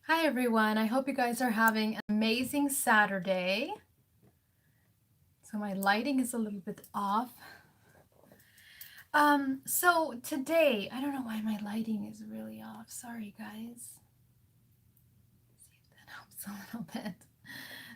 Hi everyone, I hope you guys are having an amazing Saturday. So my lighting is a little bit off. So today, I don't know why my lighting is really off. Sorry guys. See if that helps a little bit.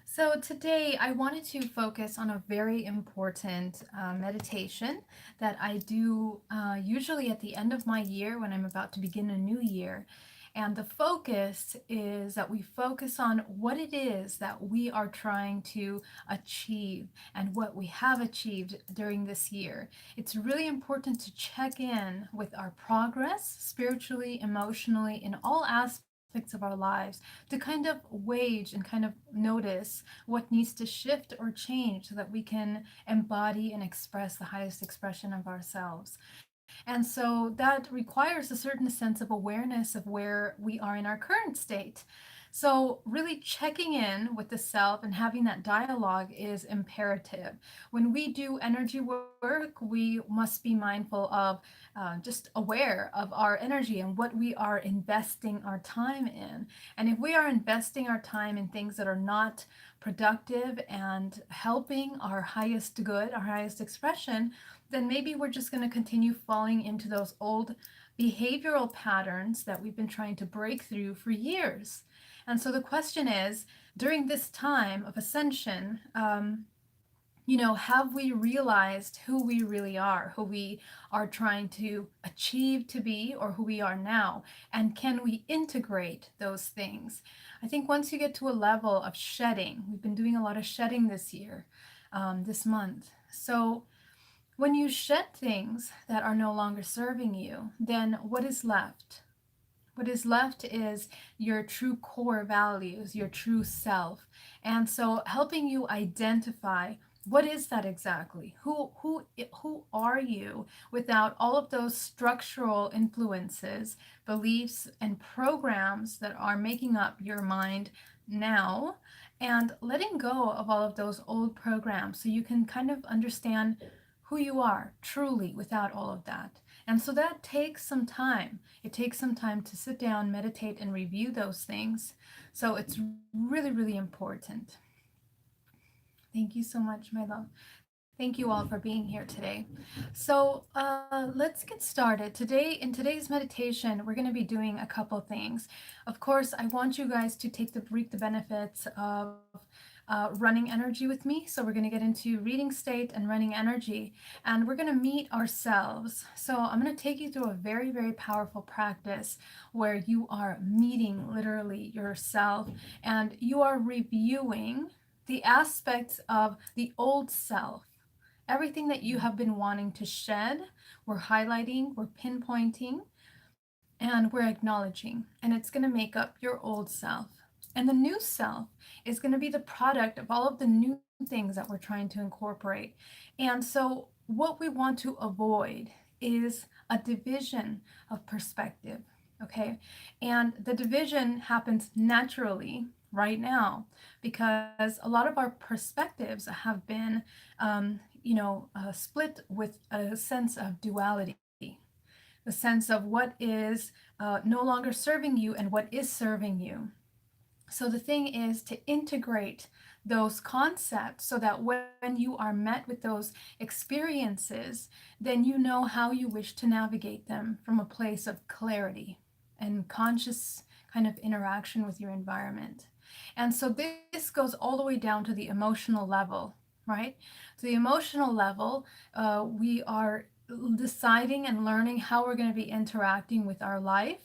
So today I wanted to focus on a very important meditation that I do usually at the end of my year when I'm about to begin a new year. And the focus is that we focus on what it is that we are trying to achieve and what we have achieved during this year. It's really important to check in with our progress spiritually, emotionally, in all aspects of our lives, to kind of wage and kind of notice what needs to shift or change so that we can embody and express the highest expression of ourselves. And so that requires a certain sense of awareness of where we are in our current state. So, really checking in with the self and having that dialogue is imperative. When we do energy work, we must be mindful of just aware of our energy and what we are investing our time in. And if we are investing our time in things that are not productive and helping our highest good, our highest expression, then maybe we're just going to continue falling into those old behavioral patterns that we've been trying to break through for years. And so the question is, during this time of ascension, have we realized who we really are, who we are trying to achieve to be, or who we are now? And can we integrate those things? I think once you get to a level of shedding, we've been doing a lot of shedding this year, this month. So when you shed things that are no longer serving you, then what is left? What is left is your true core values, your true self. And so helping you identify what is that exactly? Who are you without all of those structural influences, beliefs and programs that are making up your mind now, and letting go of all of those old programs so you can kind of understand who you are truly without all of that. And so that takes some time. It takes some time to sit down, meditate, and review those things. So it's really, really important. Thank you so much, my love. Thank you all for being here today. So let's get started. Today, in today's meditation, we're going to be doing a couple things. Of course, I want you guys to reap the benefits of running energy with me. So we're going to get into reading state and running energy, and we're going to meet ourselves. So I'm going to take you through a very, very powerful practice where you are meeting literally yourself and you are reviewing the aspects of the old self. Everything that you have been wanting to shed, we're highlighting, we're pinpointing, and we're acknowledging. And it's going to make up your old self. And the new self is going to be the product of all of the new things that we're trying to incorporate. And so, what we want to avoid is a division of perspective. Okay. And the division happens naturally right now because a lot of our perspectives have been, split with a sense of duality, the sense of what is no longer serving you and what is serving you. So the thing is to integrate those concepts so that when you are met with those experiences, then you know how you wish to navigate them from a place of clarity and conscious kind of interaction with your environment. And so this goes all the way down to the emotional level, right? So the emotional level, we are deciding and learning how we're going to be interacting with our life,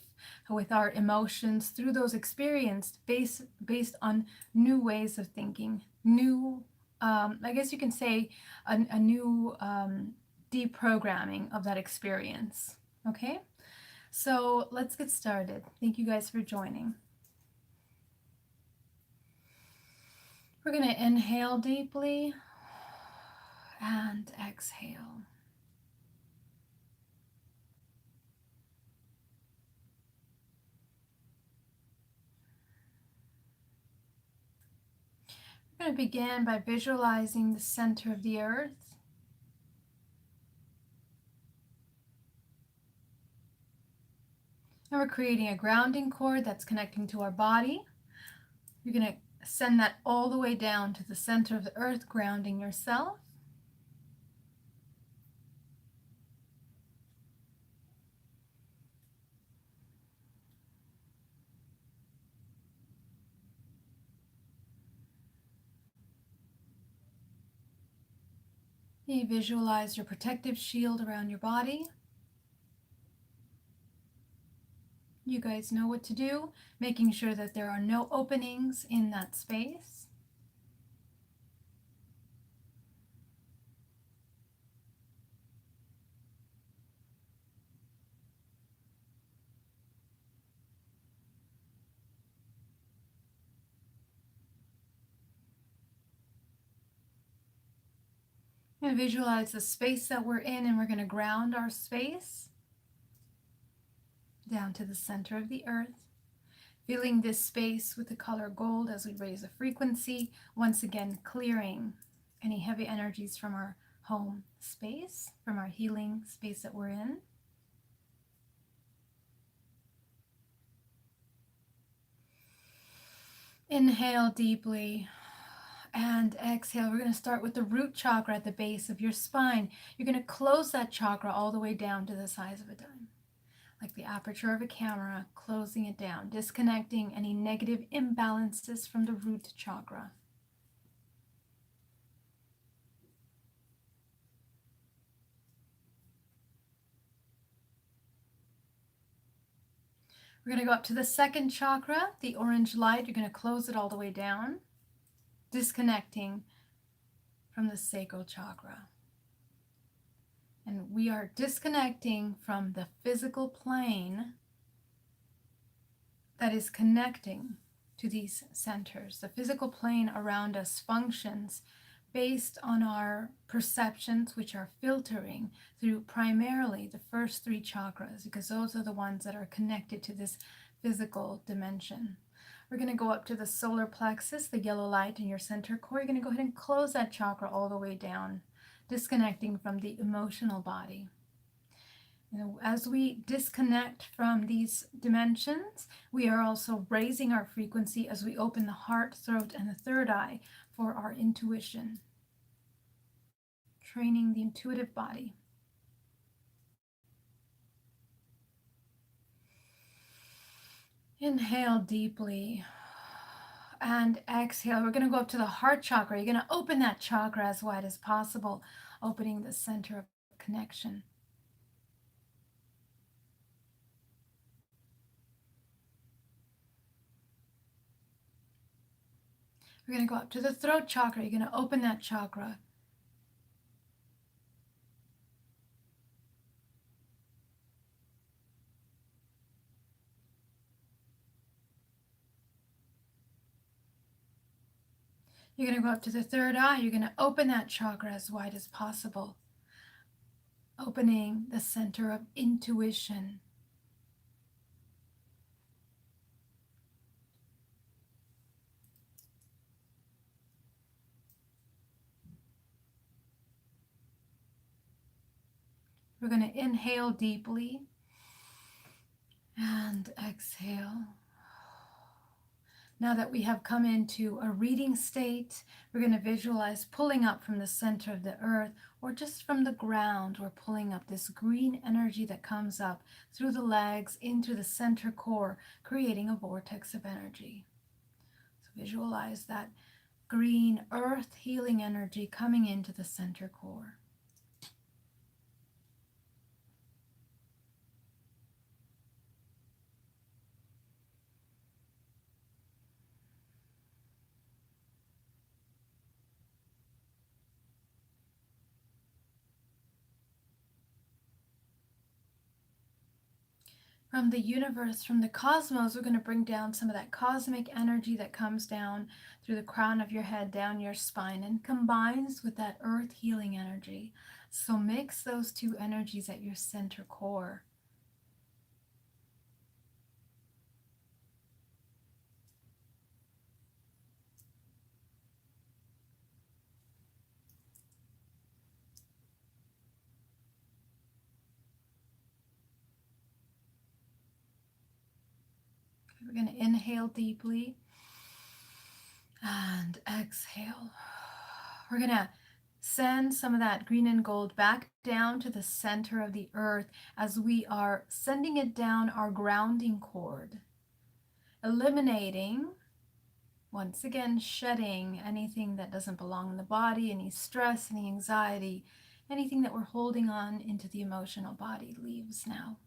with our emotions through those experiences based on new ways of thinking, new, I guess you can say, a new deprogramming of that experience. Okay, so let's get started. Thank you guys for joining. We're going to inhale deeply and exhale. We're going to begin by visualizing the center of the earth. And we're creating a grounding cord that's connecting to our body. You're going to send that all the way down to the center of the earth, grounding yourself. You visualize your protective shield around your body. You guys know what to do, making sure that there are no openings in that space. And visualize the space that we're in, and we're going to ground our space down to the center of the earth. Filling this space with the color gold as we raise the frequency, once again clearing any heavy energies from our home space, from our healing space that we're in. Inhale deeply and exhale. We're going to start with the root chakra at the base of your spine. You're going to close that chakra all the way down to the size of a dime, like the aperture of a camera, closing it down, disconnecting any negative imbalances from the root chakra. We're going to go up to the second chakra, the orange light. You're going to close it all the way down, disconnecting from the sacral chakra. And we are disconnecting from the physical plane that is connecting to these centers. The physical plane around us functions based on our perceptions, which are filtering through primarily the first three chakras, because those are the ones that are connected to this physical dimension. We're going to go up to the solar plexus, the yellow light in your center core. You're going to go ahead and close that chakra all the way down, disconnecting from the emotional body. As we disconnect from these dimensions, we are also raising our frequency as we open the heart, throat, and the third eye for our intuition, training the intuitive body. Inhale deeply and exhale. We're going to go up to the heart chakra. You're going to open that chakra as wide as possible, opening the center of connection. We're going to go up to the throat chakra. You're going to open that chakra. You're going to go up to the third eye. You're going to open that chakra as wide as possible, opening the center of intuition. We're going to inhale deeply and exhale. Now that we have come into a reading state, we're going to visualize pulling up from the center of the earth, or just from the ground. We're pulling up this green energy that comes up through the legs into the center core, creating a vortex of energy. So visualize that green earth healing energy coming into the center core. From the universe, from the cosmos, we're going to bring down some of that cosmic energy that comes down through the crown of your head, down your spine, and combines with that earth healing energy. So mix those two energies at your center core. We're going to inhale deeply and exhale. We're going to send some of that green and gold back down to the center of the earth as we are sending it down our grounding cord, eliminating, once again, shedding anything that doesn't belong in the body, any stress, any anxiety, anything that we're holding on into the emotional body leaves now.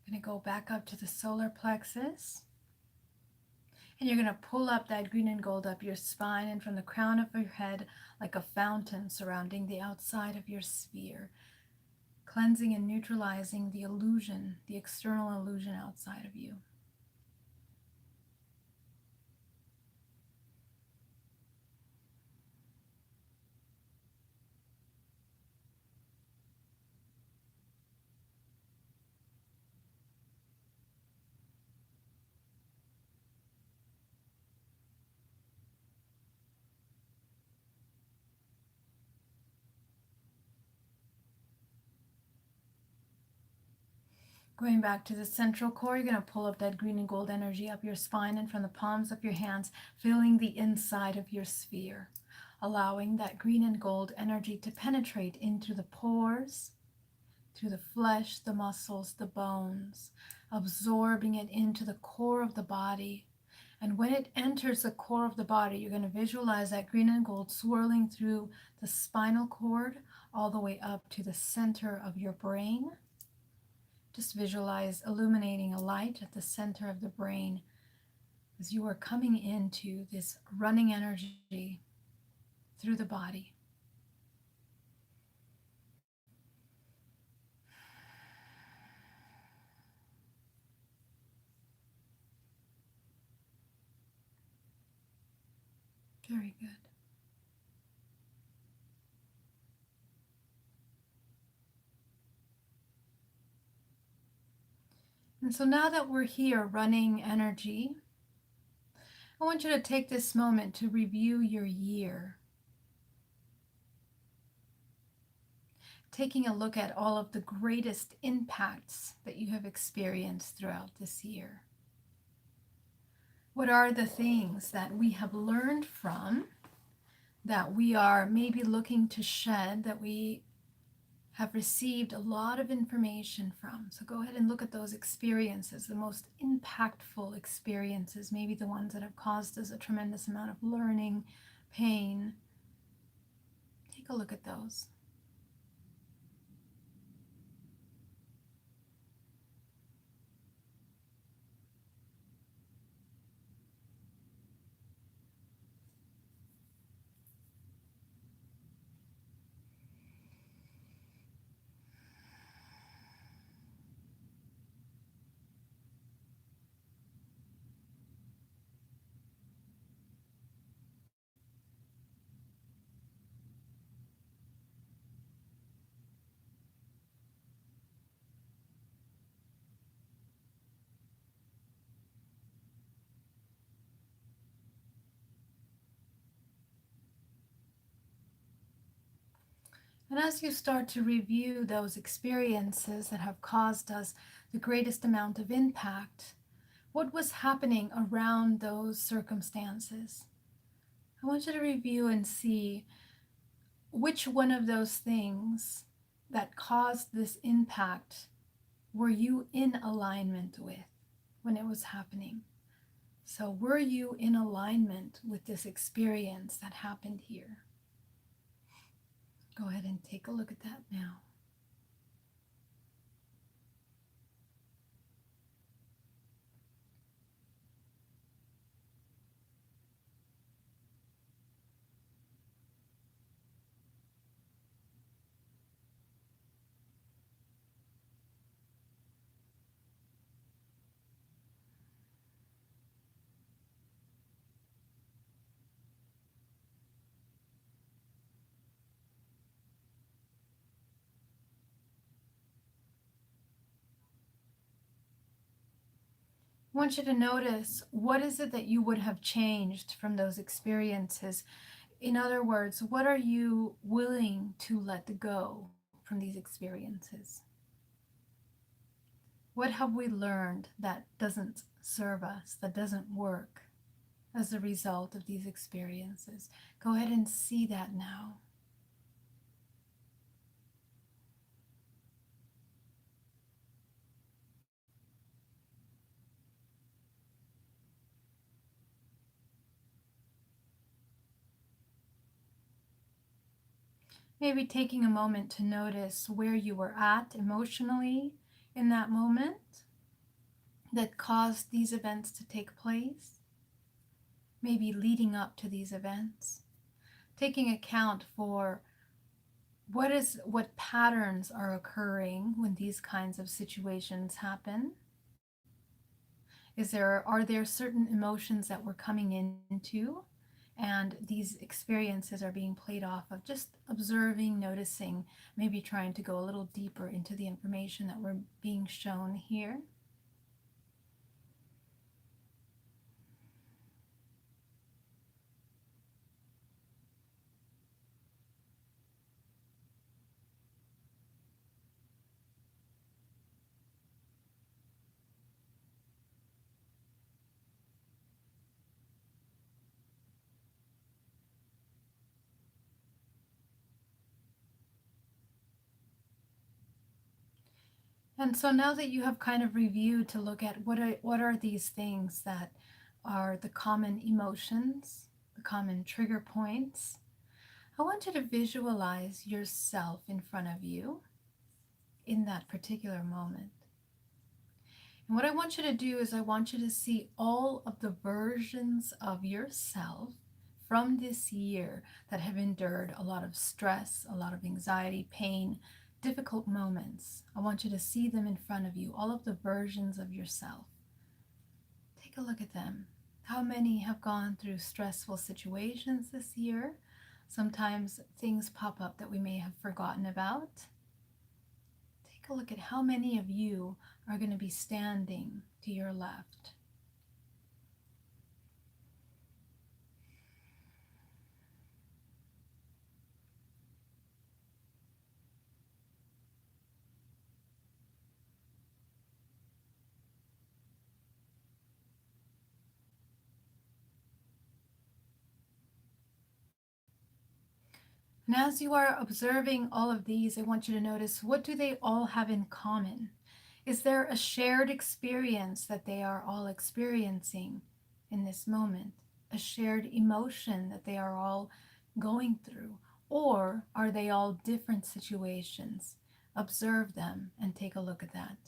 I'm going to go back up to the solar plexus. And you're going to pull up that green and gold up your spine and from the crown of your head like a fountain surrounding the outside of your sphere, cleansing and neutralizing the illusion, the external illusion outside of you. Going back to the central core, you're going to pull up that green and gold energy up your spine and from the palms of your hands, filling the inside of your sphere, allowing that green and gold energy to penetrate into the pores, through the flesh, the muscles, the bones, absorbing it into the core of the body. And when it enters the core of the body, you're going to visualize that green and gold swirling through the spinal cord all the way up to the center of your brain. Just visualize illuminating a light at the center of the brain as you are coming into this running energy through the body. Very good. And so now that we're here running energy, I want you to take this moment to review your year. Taking a look at all of the greatest impacts that you have experienced throughout this year. What are the things that we have learned from, that we are maybe looking to shed, that we have received a lot of information from? So go ahead and look at those experiences, the most impactful experiences, maybe the ones that have caused us a tremendous amount of learning, pain. Take a look at those. And as you start to review those experiences that have caused us the greatest amount of impact, what was happening around those circumstances? I want you to review and see which one of those things that caused this impact were you in alignment with when it was happening. So were you in alignment with this experience that happened here? Go ahead and take a look at that now. I want you to notice, what is it that you would have changed from those experiences? In other words, what are you willing to let go from these experiences? What have we learned that doesn't serve us, that doesn't work as a result of these experiences? Go ahead and see that now. Maybe taking a moment to notice where you were at emotionally in that moment that caused these events to take place, maybe leading up to these events, taking account for what patterns are occurring when these kinds of situations happen. Are there certain emotions that we're coming into, and these experiences are being played off of? Just observing, noticing, maybe trying to go a little deeper into the information that we're being shown here. And so now that you have kind of reviewed to look at what are these things that are the common emotions, the common trigger points, I want you to visualize yourself in front of you in that particular moment. And what I want you to do is I want you to see all of the versions of yourself from this year that have endured a lot of stress, a lot of anxiety, pain, difficult moments. I want you to see them in front of you, all of the versions of yourself. Take a look at them. How many have gone through stressful situations this year? Sometimes things pop up that we may have forgotten about. Take a look at how many of you are going to be standing to your left. And as you are observing all of these, I want you to notice, what do they all have in common? Is there a shared experience that they are all experiencing in this moment? A shared emotion that they are all going through? Or are they all different situations? Observe them and take a look at that.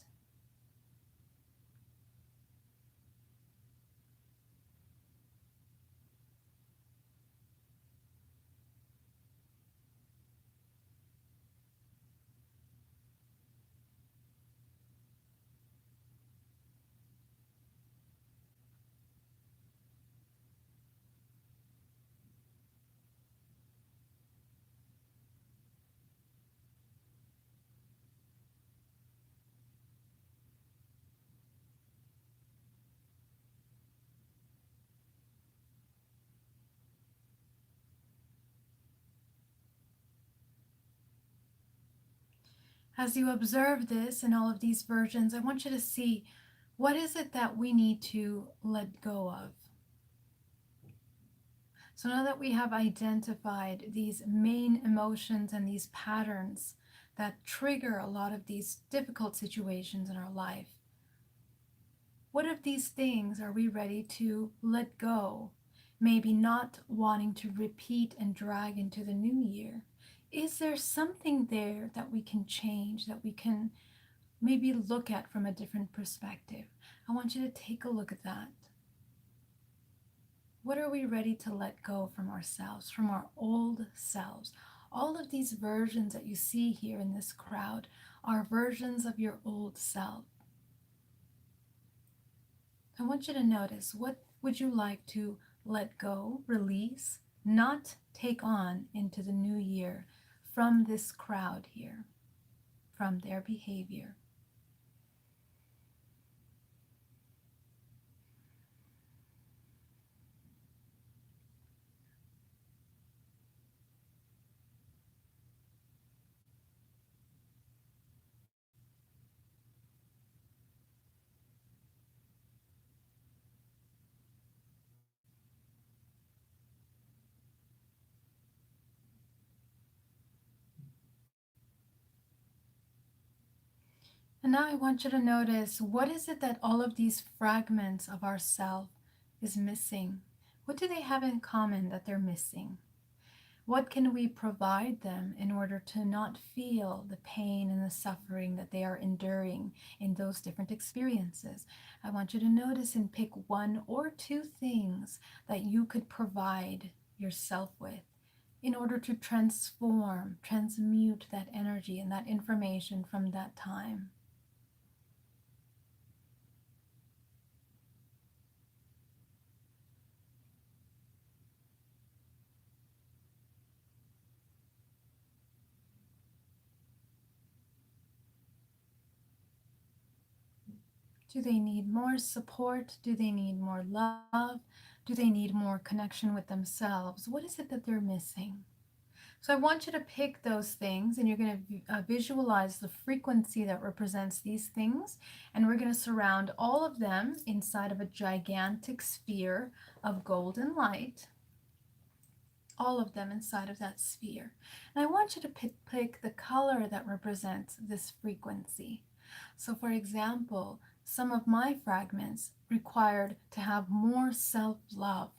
As you observe this and all of these versions, I want you to see, what is it that we need to let go of? So now that we have identified these main emotions and these patterns that trigger a lot of these difficult situations in our life, what of these things are we ready to let go? Maybe not wanting to repeat and drag into the new year. Is there something there that we can change, that we can maybe look at from a different perspective? I want you to take a look at that. What are we ready to let go from ourselves, from our old selves? All of these versions that you see here in this crowd are versions of your old self. I want you to notice, what would you like to let go, release, not take on into the new year from this crowd here, from their behavior? And now I want you to notice, what is it that all of these fragments of ourself is missing? What do they have in common that they're missing? What can we provide them in order to not feel the pain and the suffering that they are enduring in those different experiences? I want you to notice and pick one or two things that you could provide yourself with in order to transform, transmute that energy and that information from that time. Do they need more support? Do they need more love? Do they need more connection with themselves? What is it that they're missing? So I want you to pick those things, and you're going to visualize the frequency that represents these things, and we're going to surround all of them inside of a gigantic sphere of golden light, all of them inside of that sphere. And I want you to pick the color that represents this frequency. So, for example, some of my fragments required to have more self love,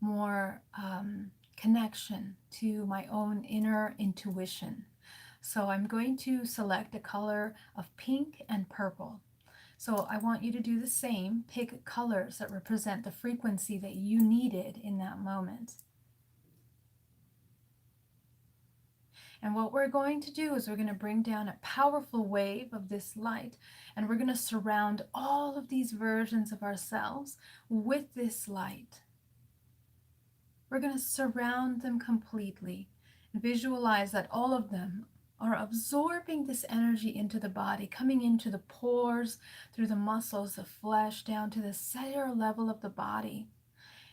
more connection to my own inner intuition. So, I'm going to select a color of pink and purple. So, I want you to do the same. Pick colors that represent the frequency that you needed in that moment. And what we're going to do is we're going to bring down a powerful wave of this light, and we're going to surround all of these versions of ourselves with this light. We're going to surround them completely. Visualize that all of them are absorbing this energy into the body, coming into the pores, through the muscles, the flesh, down to the cellular level of the body.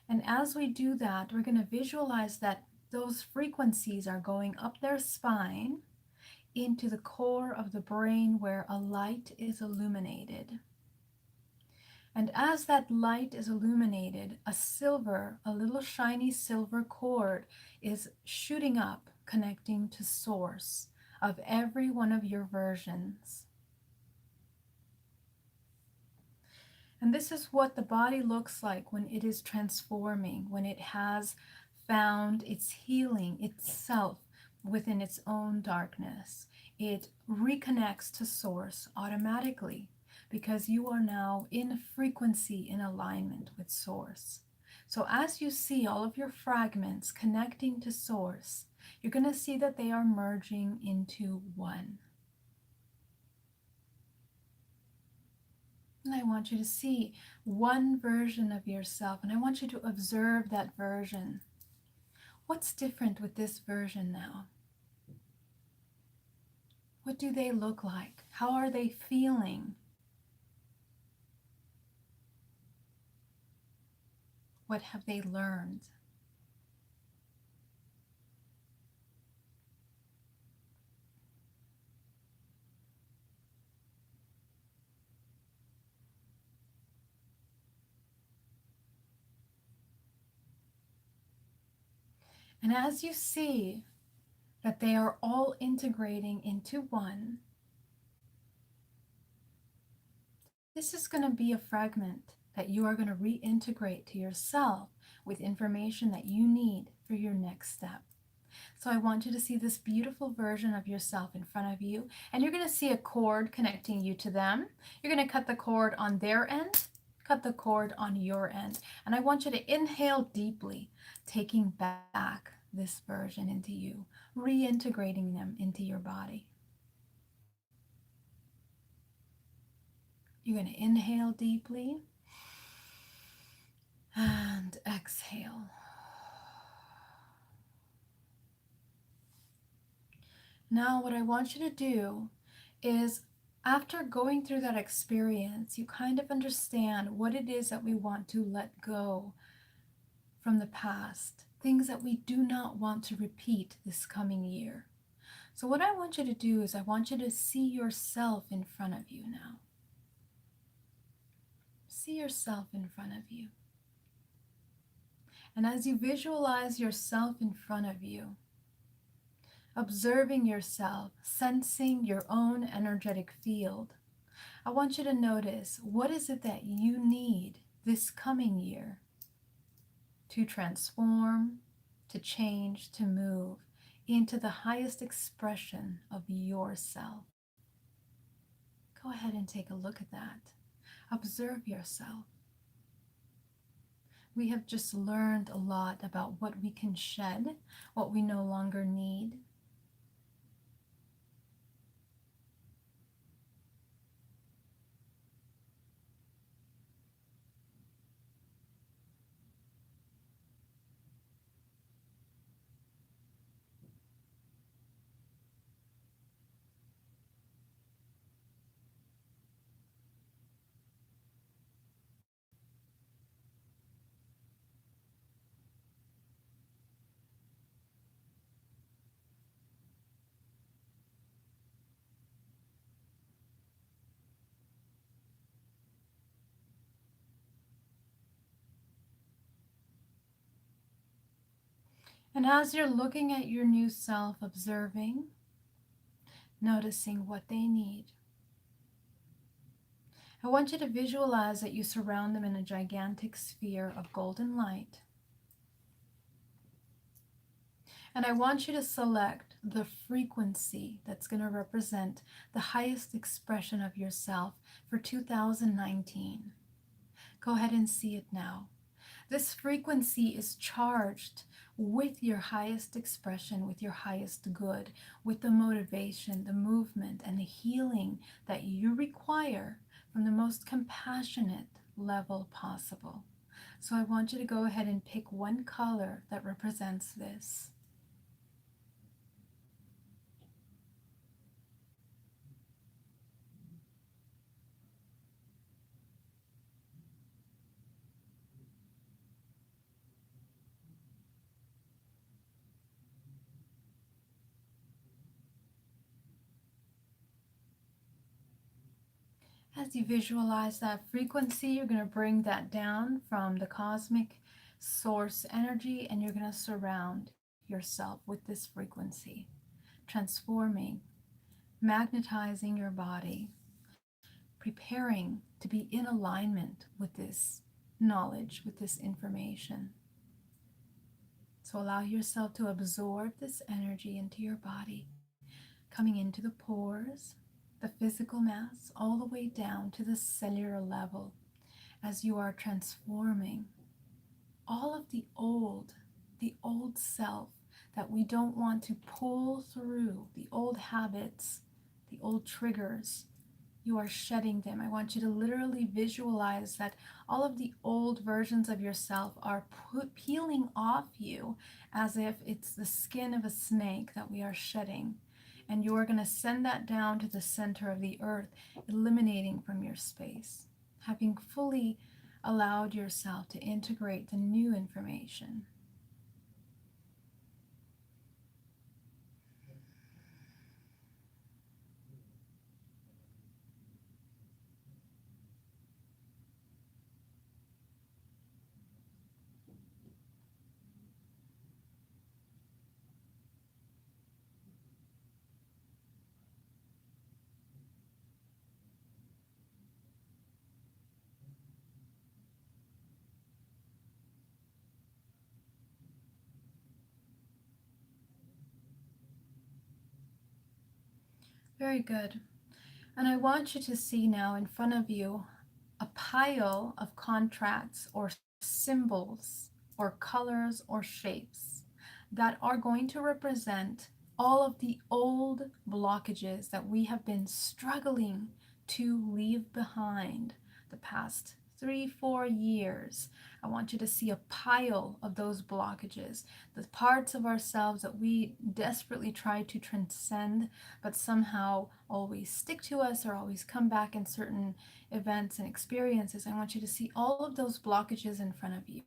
And as we do that, we're going to visualize that those frequencies are going up their spine into the core of the brain where a light is illuminated. And as that light is illuminated, a little shiny silver cord is shooting up, connecting to source of every one of your versions. And this is what the body looks like when it is transforming, when it has found its healing itself within its own darkness. It reconnects to source automatically because you are now in frequency in alignment with source. So as you see all of your fragments connecting to source, you're going to see that they are merging into one. And I want you to see one version of yourself, and I want you to observe that version. What's different with this version now? What do they look like? How are they feeling? What have they learned? And as you see that they are all integrating into one, this is going to be a fragment that you are going to reintegrate to yourself with information that you need for your next step. So I want you to see this beautiful version of yourself in front of you, and you're going to see a cord connecting you to them. You're going to cut the cord on their end, cut the cord on your end, and I want you to inhale deeply, taking back this version into you, reintegrating them into your body. You're going to inhale deeply and exhale. Now, what I want you to do is, after going through that experience, you kind of understand what it is that we want to let go from the past, things that we do not want to repeat this coming year. So, what I want you to do is, I want you to see yourself in front of you now. See yourself in front of you. And as you visualize yourself in front of you, observing yourself, sensing your own energetic field, I want you to notice, what is it that you need this coming year to transform, to change, to move into the highest expression of yourself? Go ahead and take a look at that. Observe yourself. We have just learned a lot about what we can shed, what we no longer need. And as you're looking at your new self, observing, noticing what they need, I want you to visualize that you surround them in a gigantic sphere of golden light. And I want you to select the frequency that's going to represent the highest expression of yourself for 2019. Go ahead and see it now. This frequency is charged with your highest expression, with your highest good, with the motivation, the movement, and the healing that you require from the most compassionate level possible. So I want you to go ahead and pick one color that represents this. As you visualize that frequency, you're going to bring that down from the cosmic source energy, and you're going to surround yourself with this frequency, transforming, magnetizing your body, preparing to be in alignment with this knowledge, with this information. So allow yourself to absorb this energy into your body, coming into the pores, the physical mass, all the way down to the cellular level, as you are transforming all of the old self that we don't want to pull through, the old habits, the old triggers. You are shedding them. I want you to literally visualize that all of the old versions of yourself are peeling off you as if it's the skin of a snake that we are shedding. And you are going to send that down to the center of the earth, eliminating from your space, having fully allowed yourself to integrate the new information. Very good. And I want you to see now in front of you a pile of contracts or symbols or colors or shapes that are going to represent all of the old blockages that we have been struggling to leave behind the past 3, 4 years. I want you to see a pile of those blockages, the parts of ourselves that we desperately try to transcend, but somehow always stick to us or always come back in certain events and experiences. I want you to see all of those blockages in front of you.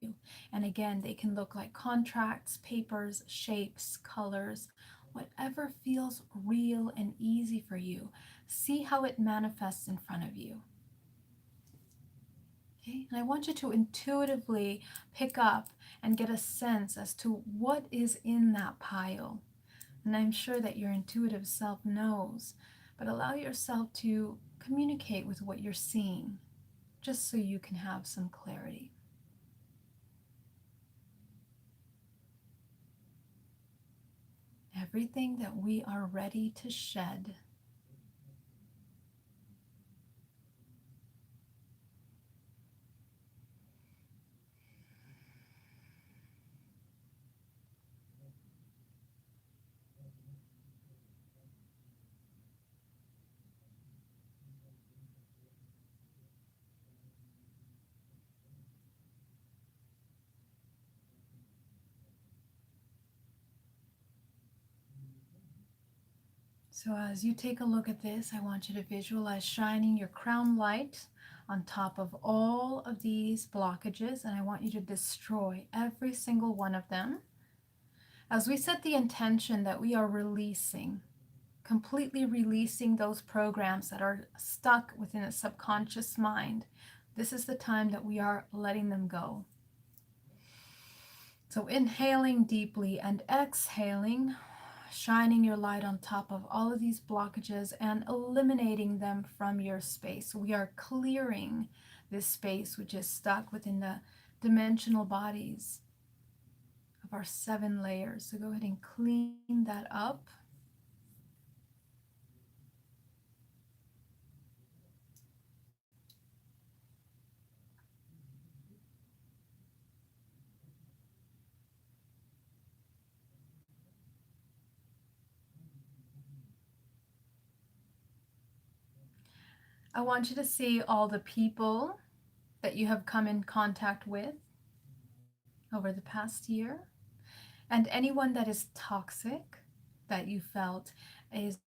And again, they can look like contracts, papers, shapes, colors, whatever feels real and easy for you. See how it manifests in front of you. Okay? And I want you to intuitively pick up and get a sense as to what is in that pile. And I'm sure that your intuitive self knows. but allow yourself to communicate with what you're seeing, just so you can have some clarity. Everything that we are ready to shed. So as you take a look at this, I want you to visualize shining your crown light on top of all of these blockages, and I want you to destroy every single one of them. As we set the intention that we are releasing, completely releasing those programs that are stuck within a subconscious mind, this is the time that we are letting them go. So inhaling deeply and exhaling, shining your light on top of all of these blockages and eliminating them from your space. We are clearing this space which is stuck within the dimensional bodies of our 7 layers. So go ahead and clean that up. I want you to see all the people that you have come in contact with over the past year, and anyone that is toxic that you felt is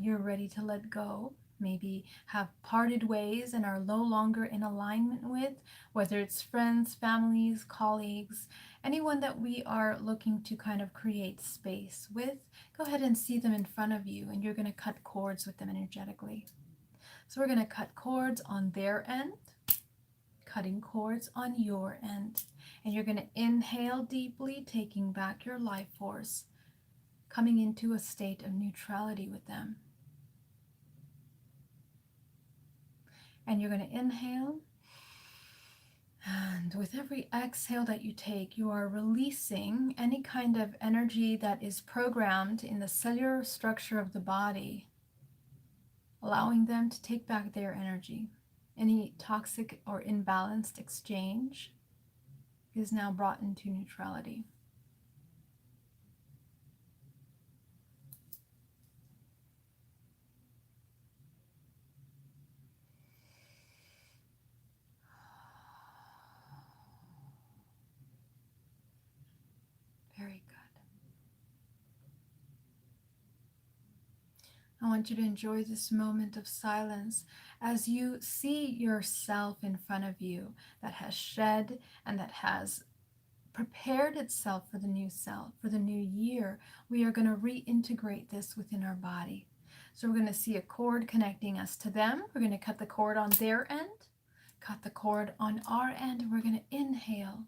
you're ready to let go, maybe have parted ways and are no longer in alignment with, whether it's friends, families, colleagues, anyone that we are looking to kind of create space with. Go ahead and see them in front of you, and you're going to cut cords with them energetically. So we're going to cut cords on their end, cutting cords on your end. And you're going to inhale deeply, taking back your life force, coming into a state of neutrality with them. And you're going to inhale. And with every exhale that you take, you are releasing any kind of energy that is programmed in the cellular structure of the body, allowing them to take back their energy. Any toxic or imbalanced exchange is now brought into neutrality. Very good. I want you to enjoy this moment of silence as you see yourself in front of you that has shed and that has prepared itself for the new self, for the new year. We are going to reintegrate this within our body. So we're going to see a cord connecting us to them. We're going to cut the cord on their end, cut the cord on our end, and we're going to inhale,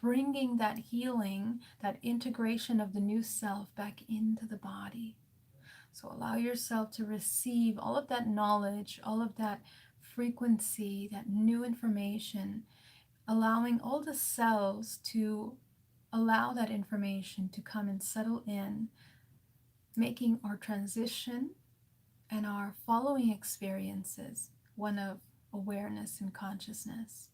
bringing that healing, that integration of the new self back into the body. So allow yourself to receive all of that knowledge, all of that frequency, that new information, allowing all the cells to allow that information to come and settle in, making our transition and our following experiences one of awareness and consciousness.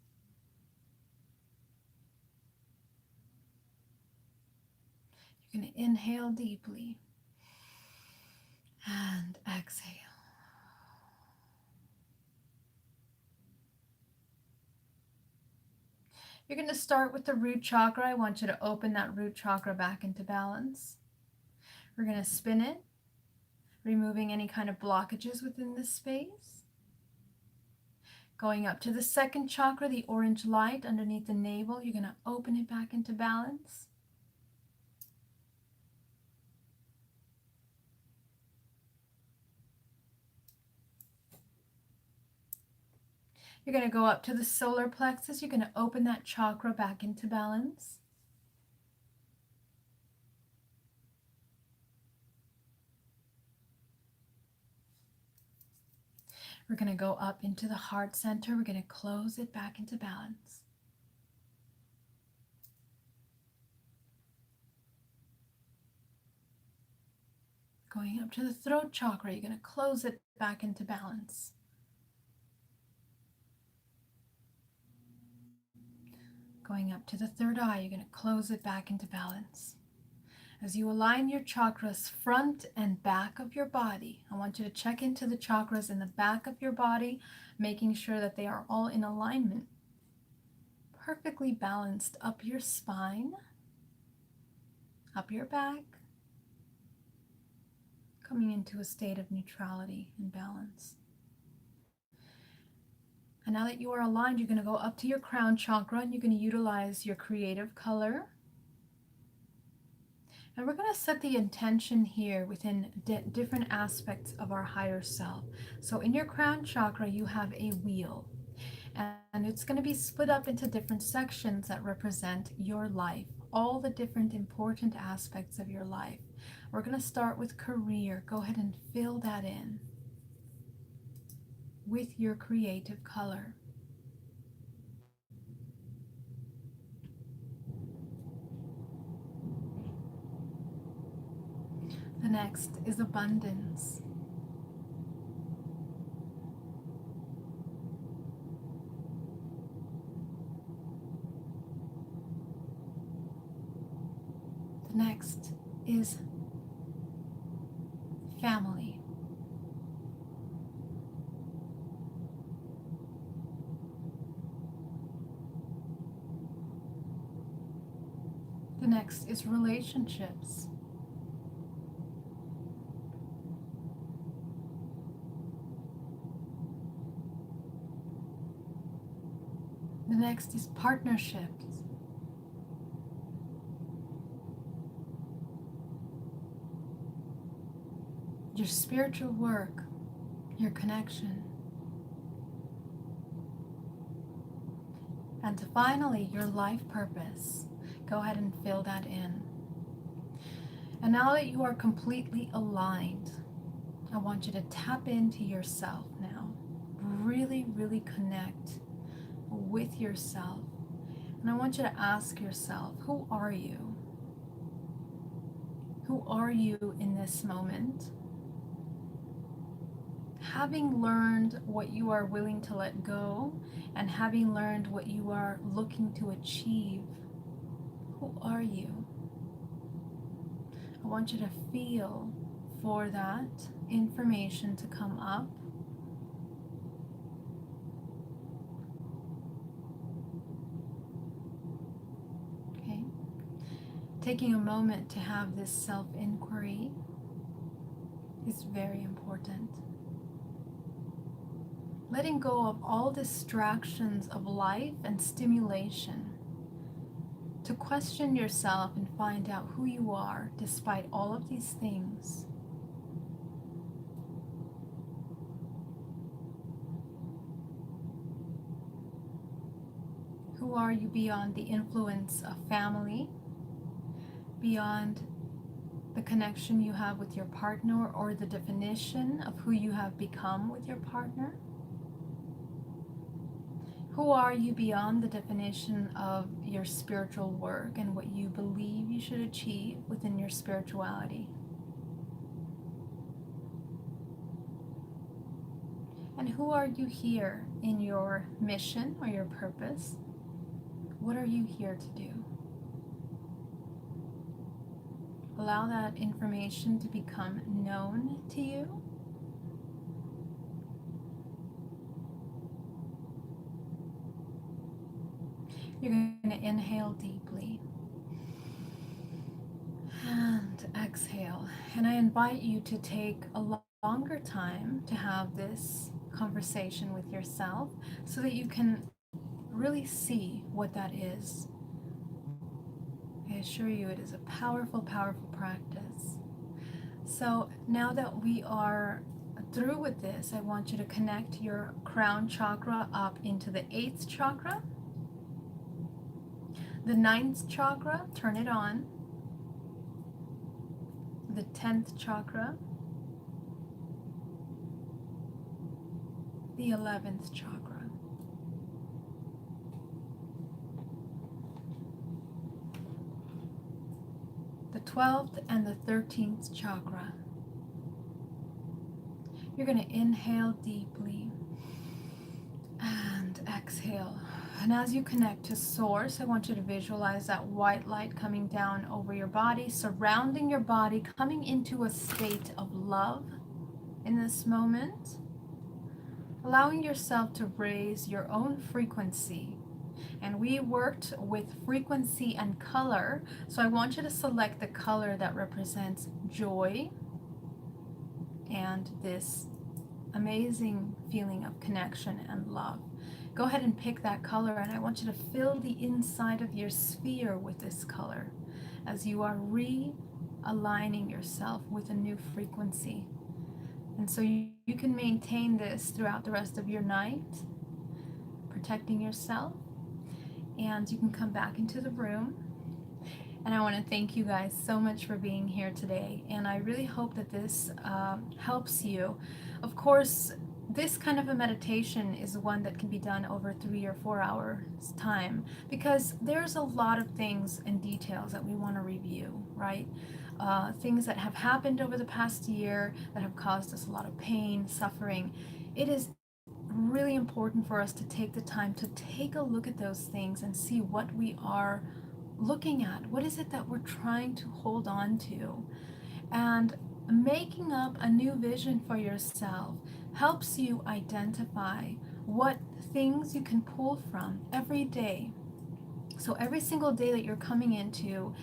You're going to inhale deeply and exhale. You're going to start with the root chakra. I want you to open that root chakra back into balance. We're going to spin it, removing any kind of blockages within this space. Going up to the second chakra, the orange light underneath the navel, you're going to open it back into balance. You're going to go up to the solar plexus. You're going to open that chakra back into balance. We're going to go up into the heart center. We're going to close it back into balance. Going up to the throat chakra, you're going to close it back into balance. Going up to the third eye, you're going to close it back into balance. As you align your chakras front and back of your body, I want you to check into the chakras in the back of your body, making sure that they are all in alignment. Perfectly balanced up your spine, up your back, coming into a state of neutrality and balance. And now that you are aligned, you're going to go up to your crown chakra and you're going to utilize your creative color. And we're going to set the intention here within different aspects of our higher self. So in your crown chakra, you have a wheel. And it's going to be split up into different sections that represent your life, all the different important aspects of your life. We're going to start with career. Go ahead and fill that in with your creative color. The next is abundance. The next is family. The next is relationships. The next is partnerships. Your spiritual work, your connection. And finally, your life purpose. Go ahead and fill that in. And now that you are completely aligned, I want you to tap into yourself now. Really, really connect with yourself. And I want you to ask yourself, who are you? Who are you in this moment? Having learned what you are willing to let go, and having learned what you are looking to achieve, who are you? I want you to feel for that information to come up. Okay. Taking a moment to have this self-inquiry is very important. Letting go of all distractions of life and stimulation to question yourself and find out who you are despite all of these things. Who are you beyond the influence of family, beyond the connection you have with your partner or the definition of who you have become with your partner? Who are you beyond the definition of your spiritual work and what you believe you should achieve within your spirituality? And who are you here in your mission or your purpose? What are you here to do? Allow that information to become known to you. You're going to inhale deeply and exhale. And I invite you to take a longer time to have this conversation with yourself so that you can really see what that is. I assure you it is a powerful, powerful practice. So now that we are through with this, I want you to connect your crown chakra up into the 8th chakra. The 9th chakra, turn it on. The 10th chakra. the 11th chakra, the 12th and the 13th chakra. You're going to inhale deeply and exhale. And as you connect to source, I want you to visualize that white light coming down over your body, surrounding your body, coming into a state of love in this moment, allowing yourself to raise your own frequency. And we worked with frequency and color, so I want you to select the color that represents joy and this amazing feeling of connection and love. Go ahead and pick that color, and I want you to fill the inside of your sphere with this color as you are realigning yourself with a new frequency. And so you can maintain this throughout the rest of your night, protecting yourself, and you can come back into the room. And I want to thank you guys so much for being here today, and I really hope that this helps you. Of course, this kind of a meditation is one that can be done over 3 or 4 hours time, because there's a lot of things and details that we want to review, right? Things that have happened over the past year that have caused us a lot of pain, suffering. It is really important for us to take the time to take a look at those things and see what we are looking at. What is it that we're trying to hold on to? And making up a new vision for yourself helps you identify what things you can pull from every day. So every single day that you're coming into,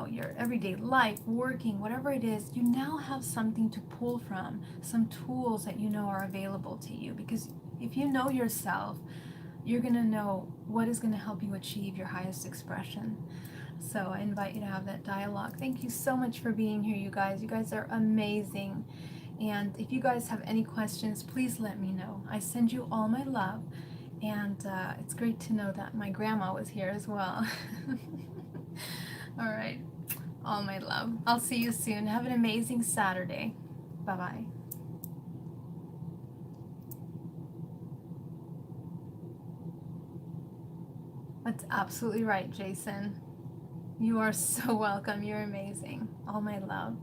your everyday life, working, whatever it is, you now have something to pull from, some tools that you know are available to you. Because if you know yourself, you're going to know what is going to help you achieve your highest expression. So I invite you to have that dialogue. Thank you so much for being here, you guys. You guys are amazing. And if you guys have any questions, please let me know. I send you all my love. And it's great to know that my grandma was here as well. All right. All my love. I'll see you soon. Have an amazing Saturday. Bye-bye. That's absolutely right, Jason. You are so welcome. You're amazing. All my love.